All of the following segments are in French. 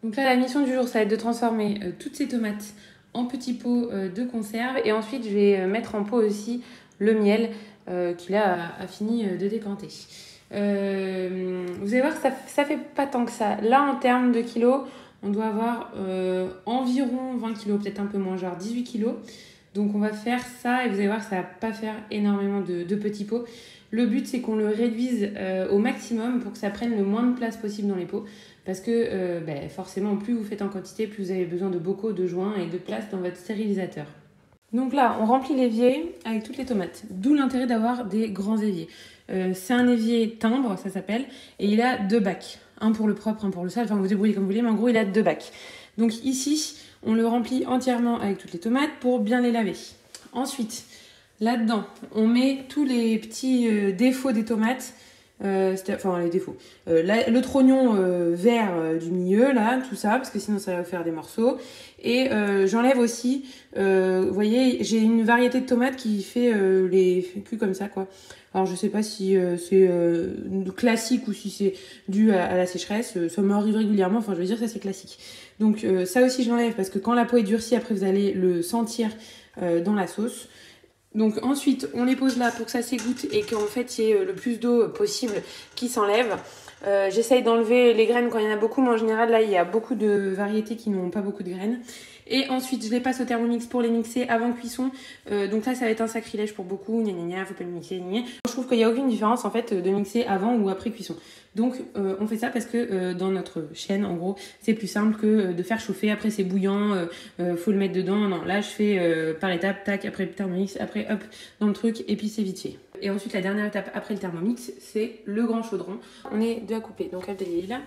Donc là, la mission du jour, ça va être de transformer toutes ces tomates en petits pots de conserve. Et ensuite, je vais mettre en pot aussi le miel qui là a fini de décanter. Vous allez voir que ça fait pas tant que ça. Là, en termes de kilos, on doit avoir environ 20 kilos, peut-être un peu moins, genre 18 kilos. Donc on va faire ça et vous allez voir que ça va pas faire énormément de petits pots. Le but, c'est qu'on le réduise au maximum pour que ça prenne le moins de place possible dans les pots. Parce que forcément, plus vous faites en quantité, plus vous avez besoin de bocaux, de joints et de place dans votre stérilisateur. Donc là, on remplit l'évier avec toutes les tomates. D'où l'intérêt d'avoir des grands éviers. C'est un évier timbre, ça s'appelle, et il a 2 bacs. Un pour le propre, un pour le sale. Enfin, vous débrouillez comme vous voulez, mais en gros, il a 2 bacs. Donc ici, on le remplit entièrement avec toutes les tomates pour bien les laver. Ensuite, là-dedans, on met tous les petits défauts des tomates. Enfin, les défauts. Le trognon vert du milieu, là, tout ça, parce que sinon ça va vous faire des morceaux. Et j'enlève aussi, vous voyez, j'ai une variété de tomates qui fait les culs comme ça, quoi. Alors, je sais pas si c'est classique ou si c'est dû à la sécheresse. Ça m'arrive régulièrement, enfin, je veux dire, ça c'est classique. Donc, ça aussi, je l'enlève parce que quand la peau est durcie, après, vous allez le sentir dans la sauce. Donc ensuite, on les pose là pour que ça s'égoutte et qu'en fait, il y ait le plus d'eau possible qui s'enlève. J'essaye d'enlever les graines quand il y en a beaucoup, mais en général, là, il y a beaucoup de variétés qui n'ont pas beaucoup de graines. Et ensuite, je les passe au Thermomix pour les mixer avant cuisson. Donc là, ça va être un sacrilège pour beaucoup. Gna gna gna, faut pas le mixer, gna gna. Je trouve qu'il n'y a aucune différence en fait de mixer avant ou après cuisson. Donc on fait ça parce que dans notre chaîne, en gros, c'est plus simple que de faire chauffer. Après, c'est bouillant, faut le mettre dedans. Non, là, je fais par étapes, tac, après le Thermomix, après hop, dans le truc, et puis c'est vite fait. Et ensuite, la dernière étape après le Thermomix, c'est le grand chaudron. On est deux à couper. Donc, Abdelil,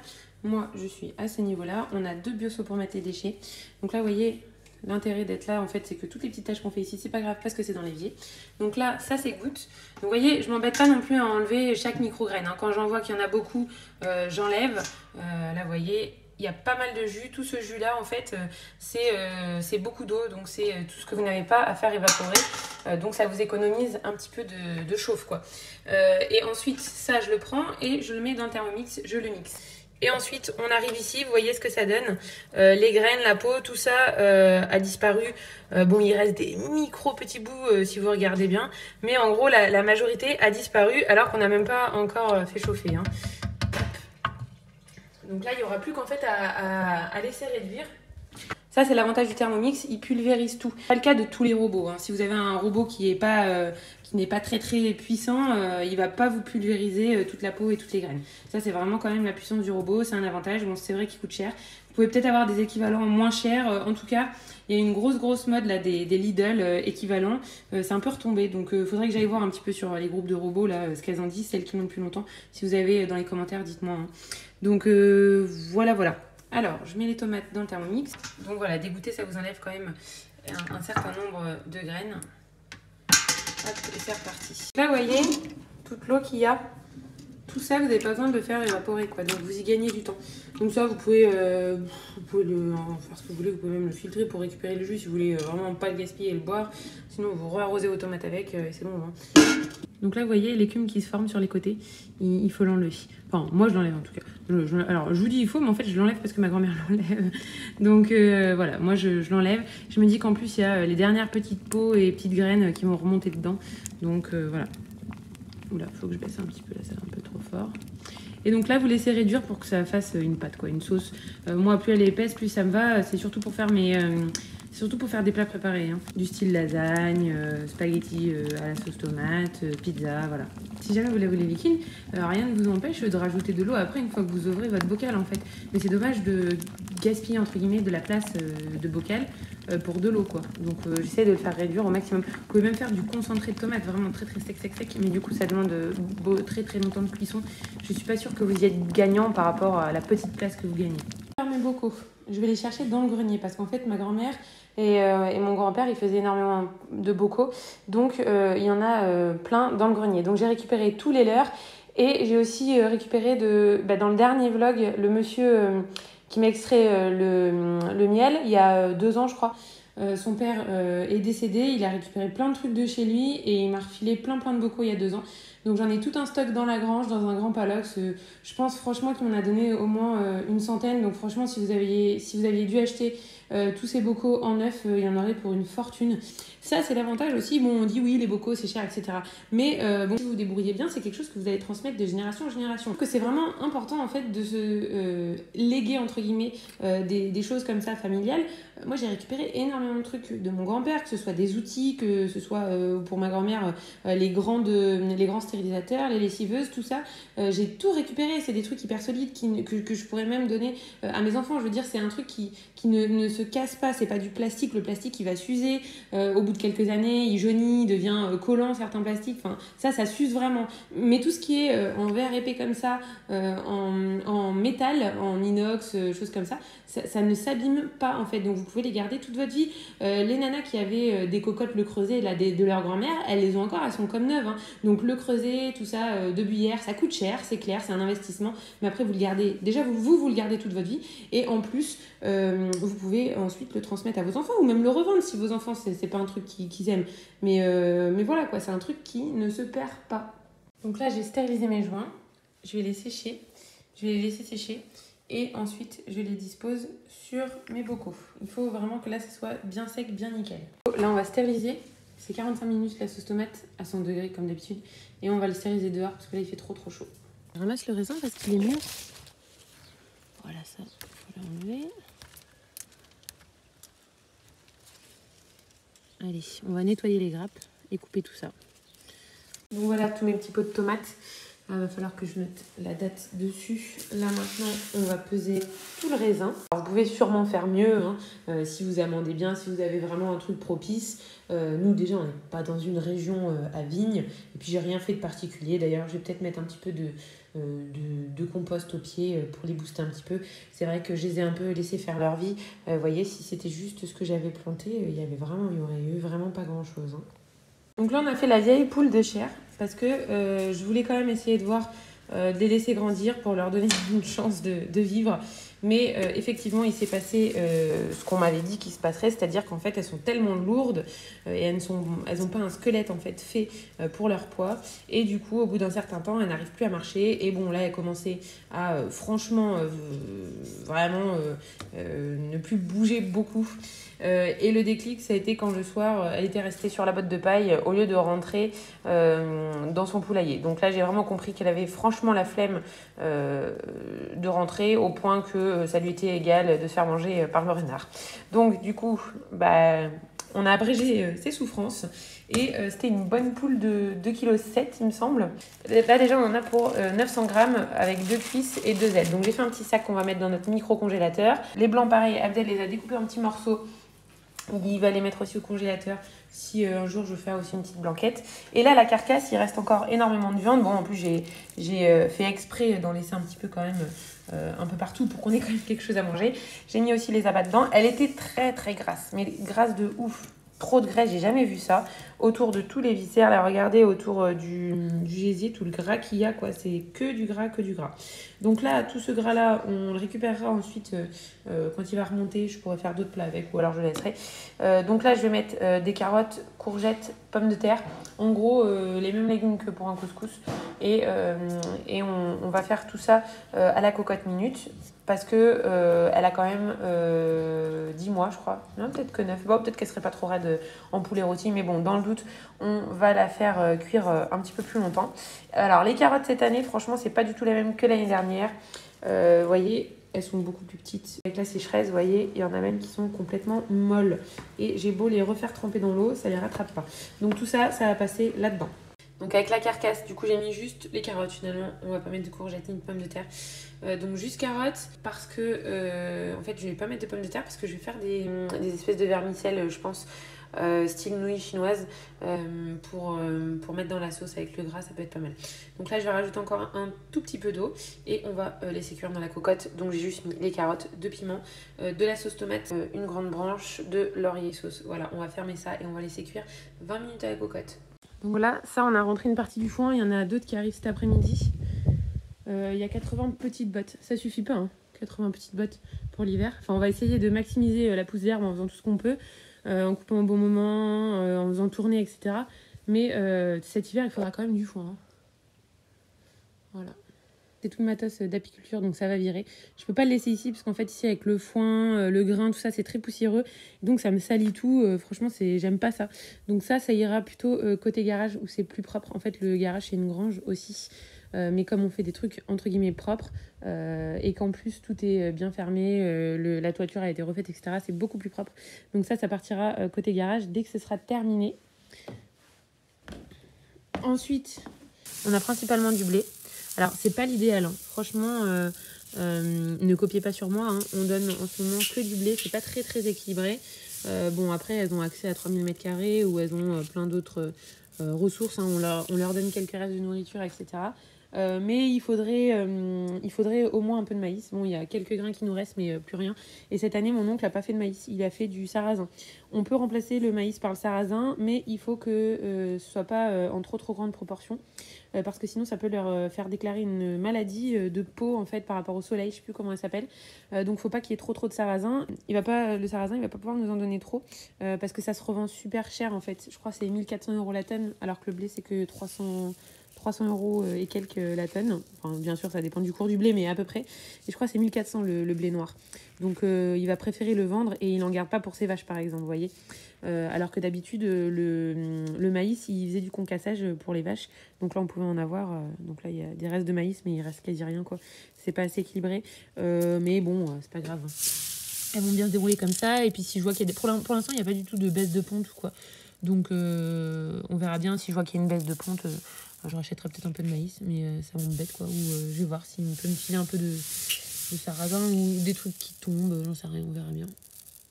moi, je suis à ce niveau-là. On a 2 bioseaux pour mettre les déchets. Donc là, vous voyez, l'intérêt d'être là, en fait, c'est que toutes les petites tâches qu'on fait ici, c'est pas grave parce que c'est dans l'évier. Donc là, ça s'égoutte. Donc vous voyez, je m'embête pas non plus à enlever chaque micro-graine. Hein. Quand j'en vois qu'il y en a beaucoup, j'enlève. Là, vous voyez, il y a pas mal de jus. Tout ce jus-là, en fait, c'est beaucoup d'eau. Donc c'est tout ce que vous n'avez pas à faire évaporer. Donc ça vous économise un petit peu de chauffe, quoi. Et ensuite, ça, je le prends et je le mets dans le Thermomix, je le mixe. Et ensuite, on arrive ici, vous voyez ce que ça donne. Les graines, la peau, tout ça a disparu. Bon, il reste des micro petits bouts si vous regardez bien. Mais en gros, la majorité a disparu alors qu'on n'a même pas encore fait chauffer. Hein. Donc là, il n'y aura plus qu'en fait à laisser réduire. Ça, c'est l'avantage du Thermomix, il pulvérise tout. C'est pas le cas de tous les robots. Hein. Si vous avez un robot qui n'est pas très très puissant, il va pas vous pulvériser toute la peau et toutes les graines. Ça, c'est vraiment quand même la puissance du robot, c'est un avantage. Bon, c'est vrai qu'il coûte cher. Vous pouvez peut-être avoir des équivalents moins chers. En tout cas, il y a une grosse mode là des Lidl équivalents. C'est un peu retombé, donc il faudrait que j'aille voir un petit peu sur les groupes de robots là, ce qu'elles en disent, celles qui l'ont depuis longtemps. Si vous avez dans les commentaires, dites-moi. Hein. Donc voilà. Alors, je mets les tomates dans le Thermomix. Donc voilà, dégoûter, ça vous enlève quand même un certain nombre de graines. Hop, et c'est reparti. Là, vous voyez, toute l'eau qu'il y a, tout ça, vous n'avez pas besoin de le faire évaporer, quoi. Donc, vous y gagnez du temps. Donc ça, vous pouvez faire ce que vous voulez. Vous pouvez même le filtrer pour récupérer le jus si vous voulez vraiment pas le gaspiller et le boire. Sinon, vous re-arrosez vos tomates avec et c'est bon. Hein. Donc là, vous voyez l'écume qui se forme sur les côtés. Il faut l'enlever. Enfin, moi, je l'enlève en tout cas. Alors, je vous dis il faut, mais en fait, je l'enlève parce que ma grand-mère l'enlève. Donc voilà, moi, je l'enlève. Je me dis qu'en plus, il y a les dernières petites peaux et petites graines qui vont remonter dedans. Donc voilà. Oula, faut que je baisse un petit peu là, c'est un peu trop fort. Et donc là, vous laissez réduire pour que ça fasse une pâte, quoi, une sauce. Moi, plus elle est épaisse, plus ça me va. C'est surtout pour faire surtout pour faire des plats préparés, hein. Du style lasagne, spaghetti à la sauce tomate, pizza, voilà. Si jamais vous lavez les vikings, rien ne vous empêche de rajouter de l'eau après une fois que vous ouvrez votre bocal en fait. Mais c'est dommage de gaspiller entre guillemets de la place de bocal pour de l'eau quoi. Donc j'essaie de le faire réduire au maximum. Vous pouvez même faire du concentré de tomate, vraiment très sec, mais du coup ça demande très longtemps de cuisson. Je suis pas sûre que vous y êtes gagnant par rapport à la petite place que vous gagnez. Mes bocaux, je vais les chercher dans le grenier parce qu'en fait ma grand-mère et mon grand-père ils faisaient énormément de bocaux, donc il y en a plein dans le grenier. Donc j'ai récupéré tous les leurs et j'ai aussi récupéré dans le dernier vlog le monsieur qui m'a extrait le miel il y a 2 ans je crois. Son père est décédé, il a récupéré plein de trucs de chez lui et il m'a refilé plein de bocaux il y a 2 ans. Donc j'en ai tout un stock dans la grange, dans un grand palox. Je pense franchement qu'il m'en a donné au moins une centaine. Donc franchement, si vous aviez dû acheter tous ces bocaux en neuf, il y en aurait pour une fortune. Ça, c'est l'avantage aussi. Bon, on dit oui, les bocaux, c'est cher, etc. Mais bon, si vous vous débrouillez bien, c'est quelque chose que vous allez transmettre de génération en génération. Je trouve que c'est vraiment important, en fait, de se léguer, entre guillemets, des choses comme ça, familiales. Moi, j'ai récupéré énormément de trucs de mon grand-père, que ce soit des outils, que ce soit pour ma grand-mère, les grands stérilisateurs, les lessiveuses, tout ça. J'ai tout récupéré. C'est des trucs hyper solides que je pourrais même donner à mes enfants. Je veux dire, c'est un truc qui ne se casse pas. C'est pas du plastique. Le plastique, il va s'user. Au bout de quelques années, il jaunit, il devient collant, certains plastiques. Enfin, ça s'use vraiment. Mais tout ce qui est en verre épais comme ça, en métal, en inox, choses comme ça ne s'abîme pas, en fait. Donc, vous pouvez les garder toute votre vie. Les nanas qui avaient des cocottes Le Creuset là, de leur grand-mère, elles les ont encore, elles sont comme neuves. Hein. Donc, Le Creuset, tout ça, de Buyer, ça coûte cher, c'est clair, c'est un investissement. Mais après, vous le gardez. Déjà, vous le gardez toute votre vie. Et en plus, vous pouvez ensuite le transmettre à vos enfants ou même le revendre si vos enfants, c'est pas un truc qu'ils aiment. Mais voilà, quoi, c'est un truc qui ne se perd pas. Donc là, j'ai stérilisé mes joints. Je vais les sécher. Je vais les laisser sécher. Et ensuite, je les dispose sur mes bocaux. Il faut vraiment que là, ça soit bien sec, bien nickel. Là, on va stériliser. C'est 45 minutes la sauce tomate à 100 degrés comme d'habitude. Et on va le stériliser dehors parce que là, il fait trop chaud. Je ramasse le raisin parce qu'il est mûr. Voilà, ça, il faut l'enlever. Allez, on va nettoyer les grappes et couper tout ça. Donc voilà tous mes petits pots de tomates. Il va falloir que je mette la date dessus. Là maintenant, on va peser tout le raisin. Alors, vous pouvez sûrement faire mieux hein, si vous amendez bien, si vous avez vraiment un truc propice. Nous déjà, on n'est pas dans une région à vigne. Et puis j'ai rien fait de particulier. D'ailleurs, je vais peut-être mettre un petit peu de compost au pied pour les booster un petit peu. C'est vrai que je les ai un peu laissés faire leur vie. Vous voyez, si c'était juste ce que j'avais planté, il y aurait eu vraiment pas grand-chose. Hein. Donc là, on a fait la vieille poule de chair parce que je voulais quand même essayer de voir, de les laisser grandir pour leur donner une chance de vivre. Mais effectivement, il s'est passé ce qu'on m'avait dit qu'il se passerait, c'est-à-dire qu'en fait, elles sont tellement lourdes et elles ont pas un squelette en fait fait pour leur poids. Et du coup, au bout d'un certain temps, elles n'arrivent plus à marcher. Et bon, là, elles commençaient à franchement vraiment ne plus bouger beaucoup. Et le déclic, ça a été quand le soir, elle était restée sur la botte de paille au lieu de rentrer dans son poulailler. Donc là, j'ai vraiment compris qu'elle avait franchement la flemme de rentrer au point que ça lui était égal de se faire manger par le renard. Donc du coup, on a abrégé ses souffrances et c'était une bonne poule de 2,7 kg, il me semble. Là déjà, on en a pour 900 grammes avec 2 cuisses et 2 ailes. Donc j'ai fait un petit sac qu'on va mettre dans notre micro-congélateur. Les blancs, pareil, Abdel les a découpés en petits morceaux. Il va les mettre aussi au congélateur si un jour je veux faire aussi une petite blanquette. Et là, la carcasse, il reste encore énormément de viande. Bon, en plus, j'ai fait exprès d'en laisser un petit peu quand même un peu partout pour qu'on ait quand même quelque chose à manger. J'ai mis aussi les abats dedans. Elle était très très grasse, mais grasse de ouf. Trop de graisse, j'ai jamais vu ça. Autour de tous les viscères, là, regardez, autour du gésier, tout le gras qu'il y a, quoi. C'est que du gras, que du gras. Donc là, tout ce gras-là, on le récupérera ensuite quand il va remonter. Je pourrais faire d'autres plats avec, ou alors je laisserai. Donc là, je vais mettre des carottes, courgettes, pommes de terre. En gros, les mêmes légumes que pour un couscous. Et on va faire tout ça à la cocotte minute. Parce que elle a quand même 10 mois, je crois. Non, peut-être que 9. Bon, peut-être qu'elle serait pas trop raide en poulet rôti. Mais bon, dans le doute, on va la faire cuire un petit peu plus longtemps. Alors, les carottes cette année, franchement, c'est pas du tout la même que l'année dernière. Vous voyez, elles sont beaucoup plus petites. Avec la sécheresse, vous voyez, il y en a même qui sont complètement molles. Et j'ai beau les refaire tremper dans l'eau, ça les rattrape pas. Donc tout ça, ça va passer là-dedans. Donc avec la carcasse, du coup j'ai mis juste les carottes finalement, on va pas mettre de courgettes ni de pommes de terre. Donc juste carottes parce que en fait je vais pas mettre de pommes de terre parce que je vais faire des espèces de vermicelles je pense style nouilles chinoises pour mettre dans la sauce avec le gras, ça peut être pas mal. Donc là je vais rajouter encore un tout petit peu d'eau et on va laisser cuire dans la cocotte. Donc j'ai juste mis les carottes, 2 piments, de la sauce tomate, une grande branche de laurier sauce. Voilà, on va fermer ça et on va laisser cuire 20 minutes à la cocotte. Donc voilà, ça on a rentré une partie du foin, il y en a d'autres qui arrivent cet après-midi. Il y a 80 petites bottes, ça suffit pas, hein, 80 petites bottes pour l'hiver. Enfin on va essayer de maximiser la pousse d'herbe en faisant tout ce qu'on peut, en coupant au bon moment, en faisant tourner, etc. Mais cet hiver il faudra quand même du foin. Hein. Voilà. C'est tout le matos d'apiculture, donc ça va virer. Je peux pas le laisser ici, parce qu'en fait, ici, avec le foin, le grain, tout ça, c'est très poussiéreux. Donc, ça me salit tout. Franchement, j'aime pas ça. Donc ça ira plutôt côté garage, où c'est plus propre. En fait, le garage, c'est une grange aussi. Mais comme on fait des trucs, entre guillemets, propres, et qu'en plus, tout est bien fermé, la toiture a été refaite, etc., c'est beaucoup plus propre. Donc ça partira côté garage dès que ce sera terminé. Ensuite, on a principalement du blé. Alors, c'est pas l'idéal, hein. Franchement, ne copiez pas sur moi, hein. On donne en ce moment que du blé, c'est pas très très équilibré. Bon, après, elles ont accès à 3000 m² ou elles ont plein d'autres ressources, hein. On leur donne quelques restes de nourriture, etc. Mais il faudrait au moins un peu de maïs. Bon, il y a quelques grains qui nous restent, mais plus rien. Et cette année, mon oncle n'a pas fait de maïs, il a fait du sarrasin. On peut remplacer le maïs par le sarrasin, mais il faut que ce soit pas en trop grande proportion. Parce que sinon ça peut leur faire déclarer une maladie de peau en fait par rapport au soleil, je sais plus comment elle s'appelle. Donc faut pas qu'il y ait trop de sarrasin. Le sarrasin il va pas pouvoir nous en donner trop parce que ça se revend super cher en fait. Je crois que c'est 1400 € la tonne alors que le blé c'est que 300 € et quelques la tonne. Enfin, bien sûr, ça dépend du cours du blé, mais à peu près. Et je crois que c'est 1400 le blé noir. Donc, il va préférer le vendre et il n'en garde pas pour ses vaches, par exemple, vous voyez. Alors que d'habitude, le maïs, il faisait du concassage pour les vaches. Donc là, on pouvait en avoir. Donc là, il y a des restes de maïs, mais il reste quasi rien, quoi. C'est pas assez équilibré. Mais bon, c'est pas grave. Elles vont bien se dérouler comme ça. Et puis, si je vois qu'il y a des... Pour l'instant, il n'y a pas du tout de baisse de ponte ou quoi. Donc, on verra bien. Si je vois qu'il y a une baisse de ponte... je rachèterai peut-être un peu de maïs, mais ça m'embête quoi. Ou je vais voir s'il peut me filer un peu de sarrasin ou des trucs qui tombent, j'en sais rien, on verra bien.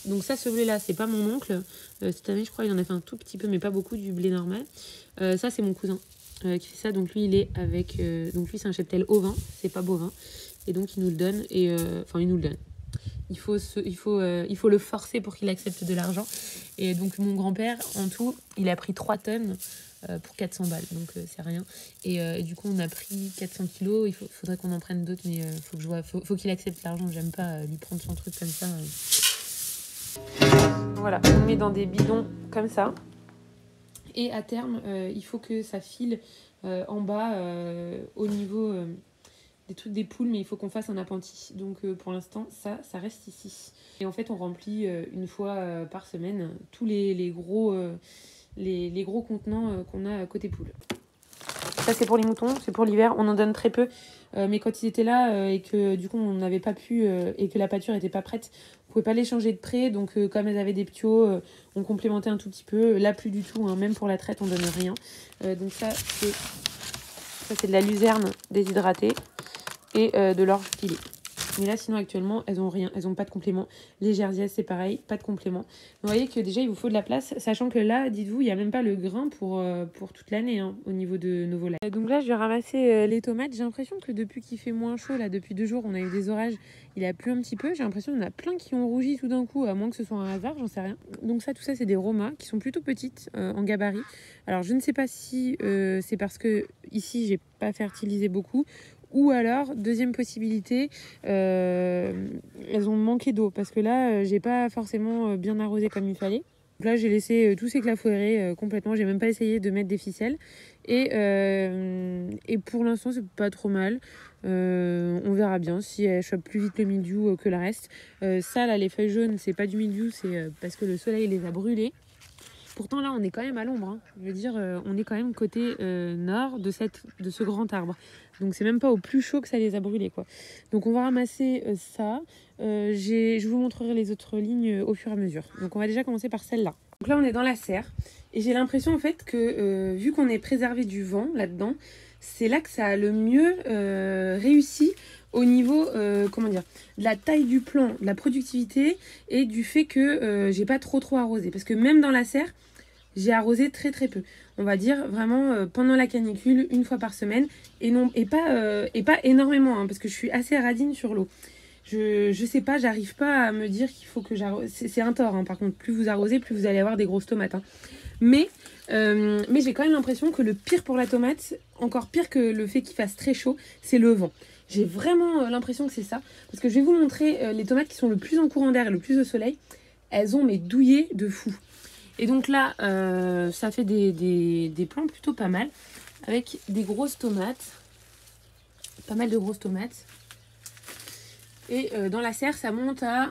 Donc ça, ce blé-là, c'est pas mon oncle. Cette année, je crois, il en a fait un tout petit peu, mais pas beaucoup, du blé normal. Ça, c'est mon cousin qui fait ça. Donc lui, il est avec... donc lui, c'est un cheptel ovin, c'est pas bovin. Et donc, il nous le donne. Enfin, il nous le donne. Il faut le forcer pour qu'il accepte de l'argent. Et donc, mon grand-père, en tout, il a pris 3 tonnes pour 400 balles, donc c'est rien. Et du coup, on a pris 400 kilos. Il faudrait qu'on en prenne d'autres, mais faut qu'il accepte l'argent. J'aime pas lui prendre son truc comme ça. Voilà, on le met dans des bidons comme ça. Et à terme, il faut que ça file en bas au niveau des trucs des poules, mais il faut qu'on fasse un appentis. Donc pour l'instant, ça reste ici. Et en fait, on remplit une fois par semaine tous les gros contenants qu'on a côté poule. Ça, c'est pour les moutons, c'est pour l'hiver. On en donne très peu. Mais quand ils étaient là et que du coup, on n'avait pas pu et que la pâture n'était pas prête, on pouvait pas les changer de près. Donc, comme elles avaient des ptios, on complémentait un tout petit peu. Là, plus du tout. Hein. Même pour la traite, on donne rien. Donc, ça, c'est de la luzerne déshydratée et de l'orge pilée. Mais là, sinon, actuellement, elles ont rien. Elles ont pas de complément. Les jersiaises, c'est pareil, pas de complément. Vous voyez que déjà, il vous faut de la place. Sachant que là, dites-vous, il n'y a même pas le grain pour toute l'année hein, au niveau de nos volailles. Donc là, je vais ramasser les tomates. J'ai l'impression que depuis qu'il fait moins chaud, là, depuis 2 jours, on a eu des orages. Il a plu un petit peu. J'ai l'impression qu'il y en a plein qui ont rougi tout d'un coup, à moins que ce soit un hasard, j'en sais rien. Donc ça, tout ça, c'est des romas qui sont plutôt petites en gabarit. Alors, je ne sais pas si c'est parce que ici, j'ai pas fertilisé beaucoup. Ou alors, deuxième possibilité, elles ont manqué d'eau. Parce que là, j'ai pas forcément bien arrosé comme il fallait. Donc là, j'ai laissé tout s'éclafouérer complètement. J'ai même pas essayé de mettre des ficelles. Et pour l'instant, c'est pas trop mal. On verra bien si elles chopent plus vite le mildiou que le reste. Ça, là, les feuilles jaunes, c'est pas du mildiou, c'est parce que le soleil les a brûlées. Pourtant, là, on est quand même à l'ombre. Hein. Je veux dire, on est quand même côté nord de ce grand arbre. Donc, c'est même pas au plus chaud que ça les a brûlés, quoi. Donc, on va ramasser ça. Je vous montrerai les autres lignes au fur et à mesure. Donc, on va déjà commencer par celle-là. Donc là, on est dans la serre. Et j'ai l'impression, en fait, que vu qu'on est préservé du vent là-dedans, c'est là que ça a le mieux réussi au niveau, de la taille du plant, de la productivité et du fait que j'ai pas trop arrosé. Parce que même dans la serre, j'ai arrosé très peu. On va dire vraiment pendant la canicule, 1 fois par semaine et pas énormément hein, parce que je suis assez radine sur l'eau. Je sais pas, j'arrive pas à me dire qu'il faut que j'arrose. C'est un tort hein, par contre, plus vous arrosez, plus vous allez avoir des grosses tomates. Hein. Mais j'ai quand même l'impression que le pire pour la tomate, encore pire que le fait qu'il fasse très chaud, c'est le vent. J'ai vraiment l'impression que c'est ça. Parce que je vais vous montrer les tomates qui sont le plus en courant d'air et le plus au soleil. Elles ont douillé de fou. Et donc là, ça fait des plants plutôt pas mal. Avec des grosses tomates. pas mal de grosses tomates. Et dans la serre, ça monte à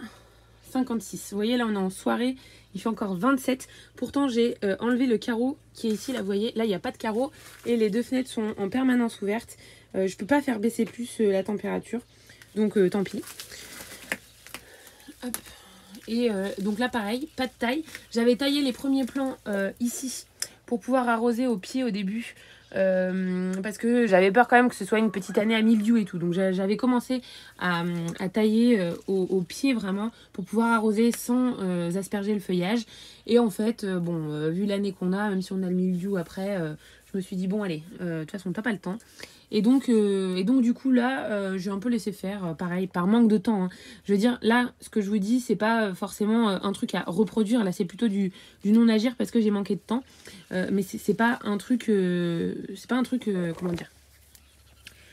56. Vous voyez, là, on est en soirée. Il fait encore 27. Pourtant, j'ai enlevé le carreau qui est ici. Là, vous voyez, là, il n'y a pas de carreau. Et les 2 fenêtres sont en permanence ouvertes. Je ne peux pas faire baisser plus la température. Donc, tant pis. Hop. Et donc là, pareil, pas de taille. J'avais taillé les premiers plants ici pour pouvoir arroser au pied au début. Parce que j'avais peur quand même que ce soit une petite année à mildiou et tout. Donc j'avais commencé à tailler au pied vraiment pour pouvoir arroser sans asperger le feuillage. Et en fait, bon, vu l'année qu'on a, même si on a le mildiou après, je me suis dit bon allez, de toute façon t'as pas le temps. Et donc du coup là, j'ai un peu laissé faire, pareil, par manque de temps. Hein. Je veux dire, là, ce que je vous dis, c'est pas forcément un truc à reproduire. Là, c'est plutôt du non-agir parce que j'ai manqué de temps. Mais c'est pas un truc... comment dire ?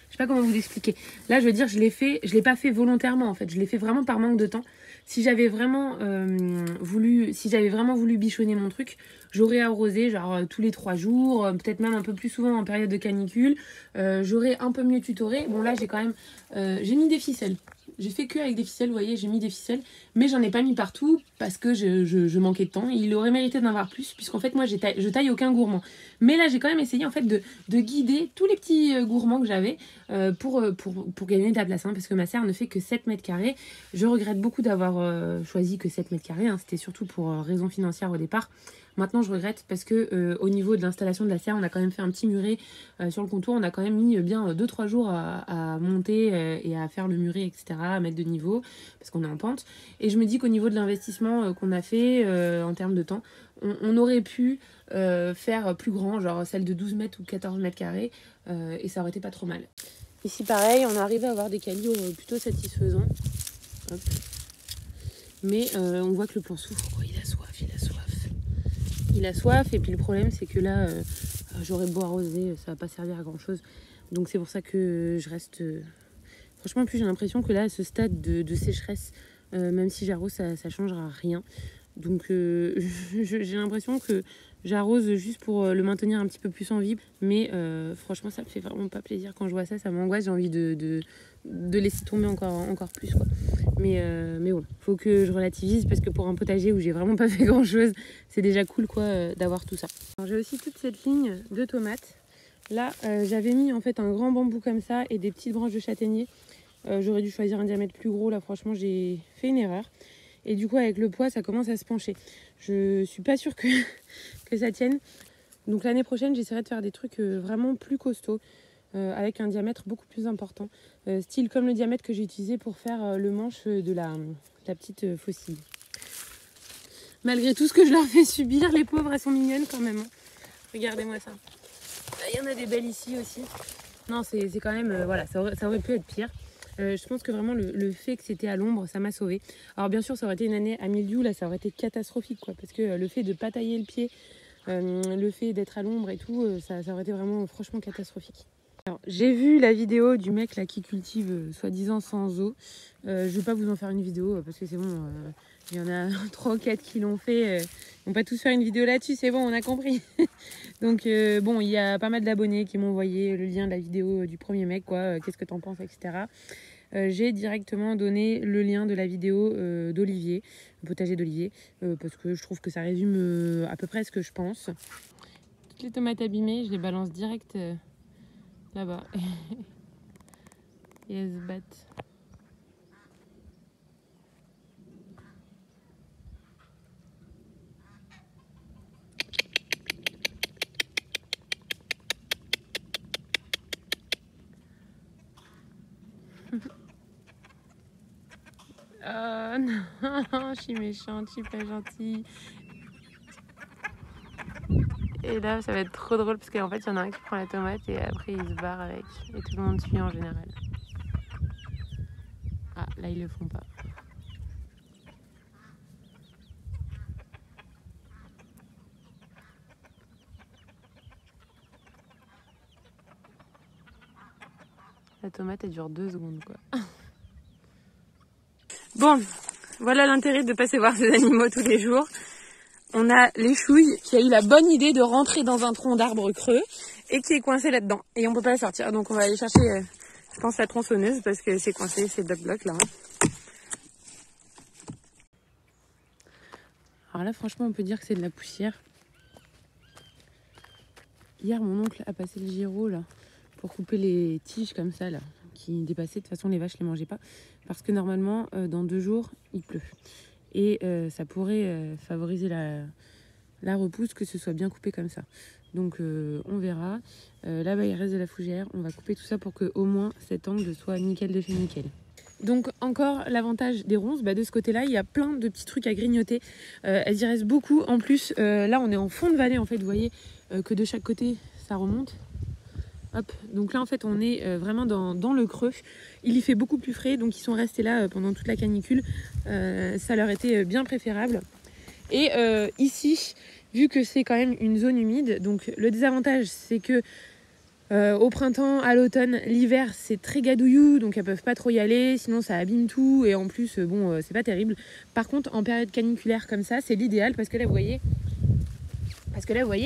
Je sais pas comment vous expliquer. Là, je veux dire, je l'ai pas fait volontairement, en fait. Je l'ai fait vraiment par manque de temps. Si j'avais vraiment voulu bichonner mon truc, j'aurais arrosé genre tous les 3 jours, peut-être même un peu plus souvent en période de canicule. J'aurais un peu mieux tutoré. Bon là, j'ai quand même... j'ai mis des ficelles. J'ai fait que avec des ficelles, vous voyez, j'ai mis des ficelles. Mais j'en ai pas mis partout parce que je manquais de temps. Il aurait mérité d'en avoir plus puisqu'en fait, moi, je taille aucun gourmand. Mais là, j'ai quand même essayé en fait de guider tous les petits gourmands que j'avais pour gagner de la place. Hein, parce que ma serre ne fait que 7 mètres carrés. Je regrette beaucoup d'avoir choisi que 7 mètres carrés. Hein, c'était surtout pour raison financière au départ. Maintenant, je regrette parce que au niveau de l'installation de la serre, on a quand même fait un petit muret sur le contour. On a quand même mis bien 2-3 jours à monter et à faire le muret, etc., à mettre de niveau parce qu'on est en pente. Et je me dis qu'au niveau de l'investissement qu'on a fait en termes de temps, on aurait pu faire plus grand, genre celle de 12 mètres ou 14 mètres carrés, et ça aurait été pas trop mal. Ici, pareil, on arrive à avoir des calibres plutôt satisfaisants. Hop. Mais on voit que le plant souffre, quoi. Il a soif. Il a soif, et puis le problème, c'est que là, j'aurais beau arroser, ça va pas servir à grand chose. Donc c'est pour ça que je reste... Franchement, plus j'ai l'impression que là, à ce stade de sécheresse, même si j'arrose, ça changera rien. Donc j'ai l'impression que j'arrose juste pour le maintenir un petit peu plus en vie. Mais franchement, ça me fait vraiment pas plaisir. Quand je vois ça, ça m'angoisse. J'ai envie de laisser tomber encore plus, quoi. Mais bon, faut que je relativise parce que pour un potager où j'ai vraiment pas fait grand chose, c'est déjà cool, quoi, d'avoir tout ça. J'ai aussi toute cette ligne de tomates. Là, j'avais mis en fait un grand bambou comme ça et des petites branches de châtaignier. J'aurais dû choisir un diamètre plus gros. Là, franchement, j'ai fait une erreur. Et du coup, avec le poids, ça commence à se pencher. Je suis pas sûre que ça tienne. Donc l'année prochaine, j'essaierai de faire des trucs vraiment plus costauds. Avec un diamètre beaucoup plus important, style comme le diamètre que j'ai utilisé pour faire le manche de la petite faucille. Malgré tout ce que je leur fais subir, les pauvres, elles sont mignonnes quand même. Hein. Regardez-moi ça. Il y en a des belles ici aussi. Non, c'est quand même... voilà, ça aurait pu être pire. Je pense que vraiment le fait que c'était à l'ombre, ça m'a sauvée. Alors bien sûr, ça aurait été une année à mildiou, là, ça aurait été catastrophique, quoi, parce que le fait de ne pas tailler le pied, le fait d'être à l'ombre et tout, ça aurait été vraiment franchement catastrophique. Alors, j'ai vu la vidéo du mec là qui cultive soi-disant sans eau. Je ne vais pas vous en faire une vidéo parce que c'est bon, il y en a 3 ou 4 qui l'ont fait. Ils vont pas tous faire une vidéo là-dessus, c'est bon, on a compris. Donc bon, il y a pas mal d'abonnés qui m'ont envoyé le lien de la vidéo du premier mec, quoi, qu'est-ce que t'en penses, etc. J'ai directement donné le lien de la vidéo d'Olivier, le potager d'Olivier, parce que je trouve que ça résume à peu près ce que je pense. Toutes les tomates abîmées, je les balance direct... là-bas. Et elles se battent. Oh non, je suis méchante, je suis pas gentille. Et là, ça va être trop drôle parce qu'en fait, il y en a un qui prend la tomate et après, il se barre avec. Et tout le monde suit en général. Ah, là, ils le font pas. La tomate, elle dure 2 secondes, quoi. Bon, voilà l'intérêt de passer voir ces animaux tous les jours. On a l'échouille qui a eu la bonne idée de rentrer dans un tronc d'arbre creux et qui est coincée là-dedans. Et on peut pas la sortir, donc on va aller chercher Je pense la tronçonneuse parce que c'est coincé ces blocs là. Alors là franchement on peut dire que c'est de la poussière. Hier mon oncle a passé le gyro là pour couper les tiges comme ça là qui dépassaient. De toute façon les vaches les mangeaient pas parce que normalement dans 2 jours il pleut. Et ça pourrait favoriser la repousse que ce soit bien coupé comme ça. Donc on verra. Là-bas il reste de la fougère. On va couper tout ça pour que au moins cet angle soit nickel de chez nickel. Donc encore l'avantage des ronces, de ce côté-là il y a plein de petits trucs à grignoter. Elles y restent beaucoup. En plus là on est en fond de vallée en fait. Vous voyez que de chaque côté ça remonte. Hop. Donc là en fait on est vraiment dans le creux. Il y fait beaucoup plus frais donc ils sont restés là pendant toute la canicule. Ça leur était bien préférable. Et ici, vu que c'est quand même une zone humide, donc le désavantage c'est que au printemps, à l'automne, l'hiver c'est très gadouillou, donc elles peuvent pas trop y aller, sinon ça abîme tout et en plus c'est pas terrible. Par contre en période caniculaire comme ça c'est l'idéal parce que là vous voyez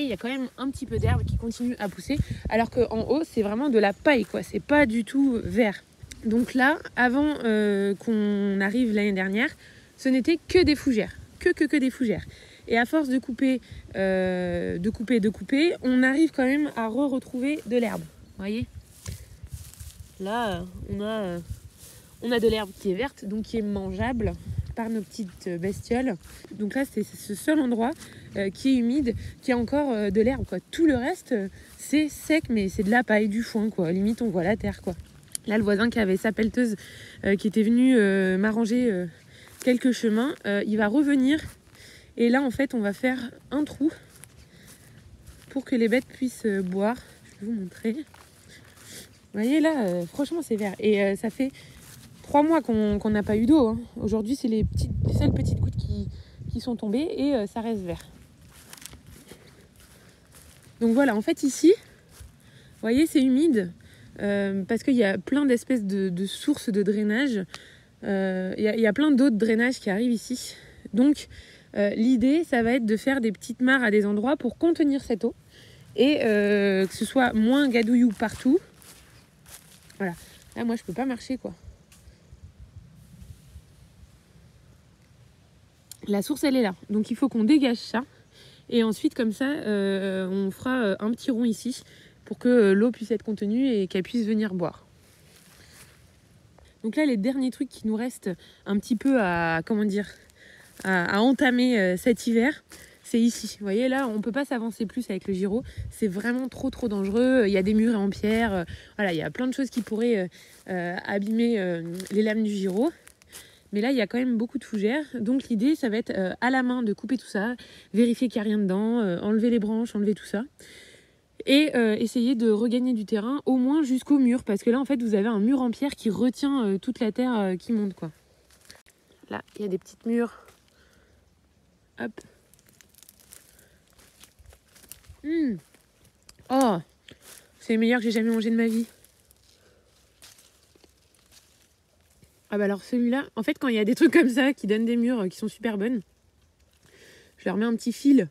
il y a quand même un petit peu d'herbe qui continue à pousser alors qu'en haut c'est vraiment de la paille quoi, c'est pas du tout vert. Donc là avant qu'on arrive l'année dernière ce n'était que des fougères. Que des fougères. Et à force de couper, on arrive quand même à retrouver de l'herbe. Vous voyez ? Là, on a de l'herbe qui est verte, donc qui est mangeable par nos petites bestioles. Donc là, c'est ce seul endroit qui est humide, qui a encore de l'herbe, quoi. Tout le reste, c'est sec, mais c'est de la paille, du foin, quoi. Limite, on voit la terre, quoi. Là, le voisin qui avait sa pelleteuse, qui était venu m'arranger quelques chemins, il va revenir et là en fait on va faire un trou pour que les bêtes puissent boire. Je vais vous montrer. Vous voyez là franchement c'est vert et ça fait 3 mois qu'on n'a pas eu d'eau hein. Aujourd'hui c'est les seules petites gouttes qui sont tombées et ça reste vert. Donc voilà en fait ici vous voyez c'est humide parce qu'il y a plein d'espèces de sources de drainage. Il y a plein d'eau de drainage qui arrivent ici. Donc l'idée, ça va être de faire des petites mares à des endroits pour contenir cette eau et que ce soit moins gadouillou partout. Voilà. Là, moi, je peux pas marcher, quoi. La source, elle est là. Donc, il faut qu'on dégage ça. Et ensuite, comme ça, on fera un petit rond ici pour que l'eau puisse être contenue et qu'elle puisse venir boire. Donc là, les derniers trucs qui nous restent un petit peu à entamer cet hiver, c'est ici. Vous voyez, là, on ne peut pas s'avancer plus avec le gyro. C'est vraiment trop dangereux. Il y a des murs en pierre. Voilà, il y a plein de choses qui pourraient abîmer les lames du gyro. Mais là, il y a quand même beaucoup de fougères. Donc l'idée, ça va être à la main de couper tout ça, vérifier qu'il n'y a rien dedans, enlever les branches, enlever tout ça. Et essayer de regagner du terrain au moins jusqu'au mur parce que là en fait vous avez un mur en pierre qui retient toute la terre qui monte quoi. Là il y a des petites murs. Hop. Oh, c'est le meilleur que j'ai jamais mangé de ma vie. Ah bah alors celui-là, en fait quand il y a des trucs comme ça qui donnent des murs qui sont super bonnes, je leur mets un petit fil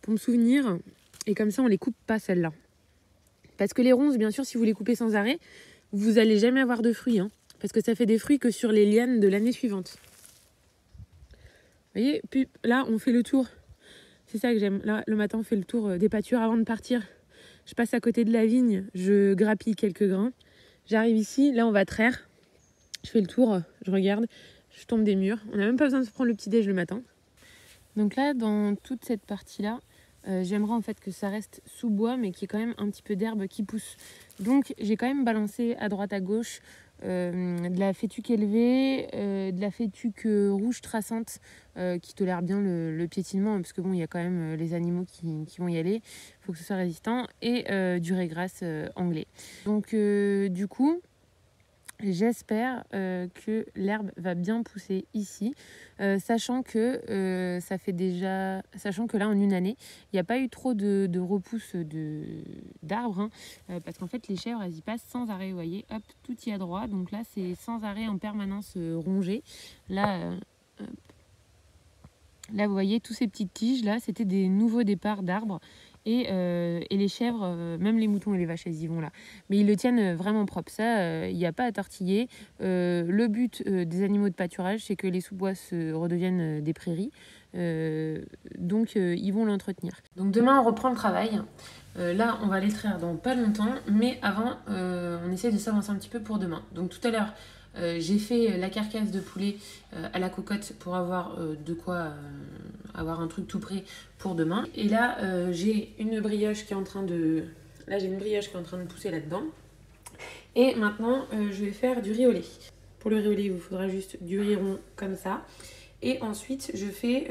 pour me souvenir. Et comme ça, on les coupe pas, celles-là. Parce que les ronces, bien sûr, si vous les coupez sans arrêt, vous n'allez jamais avoir de fruits. Hein, parce que ça fait des fruits que sur les lianes de l'année suivante. Vous voyez, puis là, on fait le tour. C'est ça que j'aime. Là, le matin, on fait le tour des pâtures avant de partir. Je passe à côté de la vigne, je grappille quelques grains. J'arrive ici, là, on va traire. Je fais le tour, je regarde, je tombe des murs. On n'a même pas besoin de se prendre le petit-déj le matin. Donc là, dans toute cette partie-là, j'aimerais en fait que ça reste sous bois mais qu'il y ait quand même un petit peu d'herbe qui pousse. Donc j'ai quand même balancé à droite à gauche de la fétuque élevée, de la fétuque rouge traçante qui tolère bien le piétinement parce que bon il y a quand même les animaux qui vont y aller, il faut que ce soit résistant, et du raigrasse anglais. Donc du coup j'espère que l'herbe va bien pousser ici, sachant que là en une année, il n'y a pas eu trop de repousse d'arbres, hein, parce qu'en fait les chèvres elles y passent sans arrêt, vous voyez, hop, tout y a droit, donc là c'est sans arrêt en permanence rongé. Là, là vous voyez tous ces petites tiges là, c'était des nouveaux départs d'arbres. Et les chèvres, même les moutons et les vaches, elles y vont là. Mais ils le tiennent vraiment propre. Ça, il n'y a pas à tortiller. Le but des animaux de pâturage, c'est que les sous-bois se redeviennent des prairies. Donc, ils vont l'entretenir. Donc, demain, on reprend le travail. Là, on va les traire dans pas longtemps. Mais avant, on essaie de s'avancer un petit peu pour demain. Donc, tout à l'heure, j'ai fait la carcasse de poulet à la cocotte pour avoir de quoi avoir un truc tout prêt pour demain. Et là, j'ai une brioche qui est en train de... Là, j'ai une brioche qui est en train de pousser là-dedans. Et maintenant, je vais faire du riz au lait. Pour le riz au lait, il vous faudra juste du riz rond comme ça. Et ensuite, je fais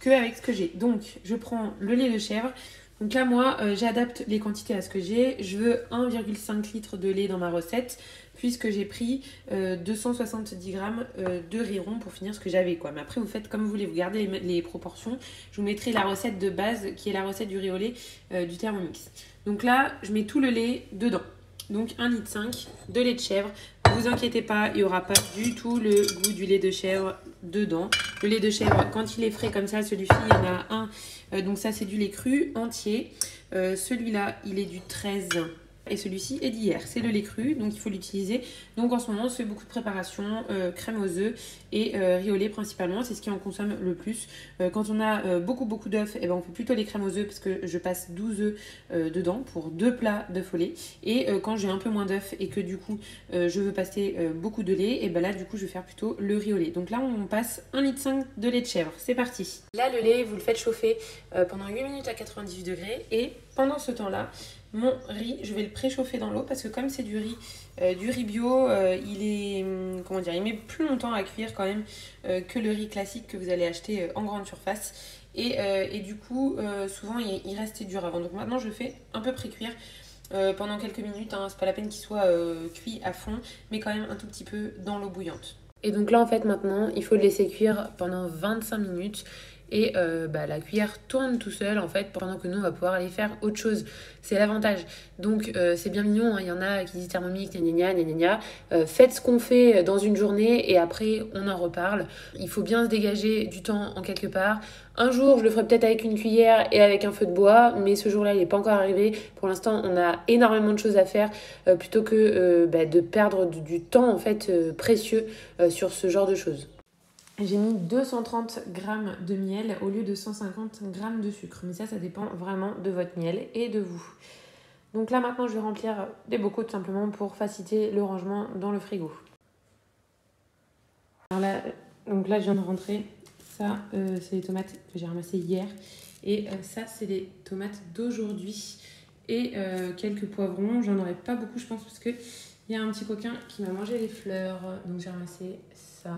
que avec ce que j'ai. Donc, je prends le lait de chèvre. Donc là, moi, j'adapte les quantités à ce que j'ai. Je veux 1,5 litre de lait dans ma recette, puisque j'ai pris 270 grammes de riz rond pour finir ce que j'avais, quoi. Mais après, vous faites comme vous voulez, vous gardez les proportions. Je vous mettrai la recette de base, qui est la recette du riz au lait du Thermomix. Donc là, je mets tout le lait dedans. Donc 1,5 litre de lait de chèvre. Ne vous inquiétez pas, il n'y aura pas du tout le goût du lait de chèvre dedans. Le lait de chèvre, quand il est frais comme ça, celui-ci, il y en a un. Donc ça, c'est du lait cru entier. Celui-là, il est du 13. Et celui-ci est d'hier, c'est le lait cru, donc il faut l'utiliser. Donc en ce moment, on se fait beaucoup de préparation, crème aux œufs et riz au lait principalement, c'est ce qui en consomme le plus. Quand on a beaucoup d'œufs, on fait plutôt les crèmes aux œufs parce que je passe 12 œufs dedans pour 2 plats d'œufs au lait. Et quand j'ai un peu moins d'œufs et que du coup je veux passer beaucoup de lait, et là du coup je vais faire plutôt le riz au lait. Donc là on passe 1,5 litre de lait de chèvre, c'est parti. Là le lait, vous le faites chauffer pendant 8 minutes à 98 degrés et pendant ce temps-là, mon riz, je vais le préchauffer dans l'eau parce que comme c'est du riz bio, il est, comment dire, il met plus longtemps à cuire quand même que le riz classique que vous allez acheter en grande surface. Et du coup, souvent il reste dur avant. Donc maintenant, je le fais un peu pré-cuire pendant quelques minutes. Hein. C'est pas la peine qu'il soit cuit à fond, mais quand même un tout petit peu dans l'eau bouillante. Et donc là, en fait, maintenant, il faut le laisser cuire pendant 25 minutes. Et la cuillère tourne tout seul en fait pendant que nous on va pouvoir aller faire autre chose. C'est l'avantage. Donc c'est bien mignon, hein. Il y en a qui disent Thermomix, gna gna gna. Faites ce qu'on fait dans une journée et après on en reparle. Il faut bien se dégager du temps en quelque part. Un jour je le ferai peut-être avec une cuillère et avec un feu de bois, mais ce jour-là il n'est pas encore arrivé. Pour l'instant on a énormément de choses à faire plutôt que de perdre du temps en fait précieux sur ce genre de choses. J'ai mis 230 g de miel au lieu de 150 g de sucre. Mais ça dépend vraiment de votre miel et de vous. Donc là, maintenant, je vais remplir des bocaux tout simplement pour faciliter le rangement dans le frigo. Alors là, je viens de rentrer. Ça, c'est les tomates que j'ai ramassées hier. Et ça, c'est les tomates d'aujourd'hui. Et quelques poivrons. J'en aurai pas beaucoup, je pense, parce qu'il y a un petit coquin qui m'a mangé les fleurs. Donc j'ai ramassé ça.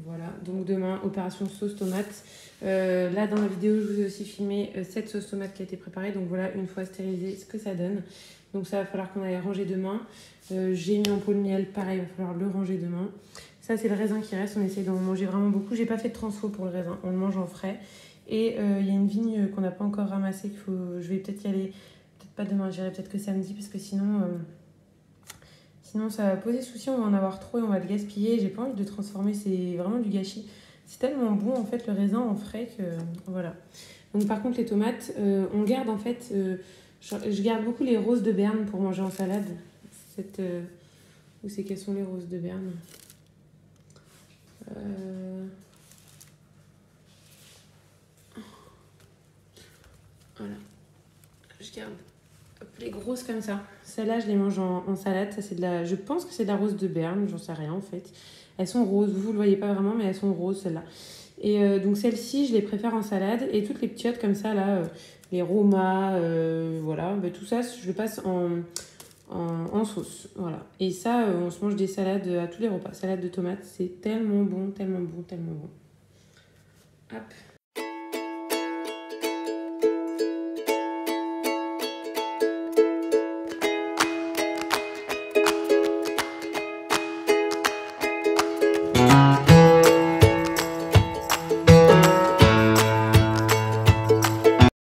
Voilà, donc demain, opération sauce tomate. Là, dans la vidéo, je vous ai aussi filmé cette sauce tomate qui a été préparée. Donc voilà, une fois stérilisée, ce que ça donne. Donc ça va falloir qu'on aille ranger demain. J'ai mis en pot de miel, pareil, il va falloir le ranger demain. Ça, c'est le raisin qui reste. On essaie d'en manger vraiment beaucoup. J'ai pas fait de transfo pour le raisin, on le mange en frais. Et il y a une vigne qu'on n'a pas encore ramassée. Je vais peut-être y aller, peut-être pas demain, j'irai peut-être que samedi, parce que sinon... Sinon, ça va poser souci, on va en avoir trop et on va le gaspiller. J'ai pas envie de transformer, c'est vraiment du gâchis. C'est tellement bon, en fait, le raisin en frais que... Voilà. Donc, par contre, les tomates, on garde, en fait... je garde beaucoup les roses de Berne pour manger en salade. Où c'est qu'elles sont, les roses de Berne Voilà. Je garde... Les grosses comme ça. Celles-là, je les mange en salade. Ça, c'est je pense que c'est de la rose de Berne, j'en sais rien en fait. Elles sont roses, vous ne le voyez pas vraiment, mais elles sont roses celles-là. Et donc celles-ci, je les préfère en salade. Et toutes les petits comme ça, là, les romas, voilà, tout ça, je le passe en sauce. Voilà. Et ça, on se mange des salades à tous les repas. Salade de tomates, c'est tellement bon, tellement bon, tellement bon. Hop.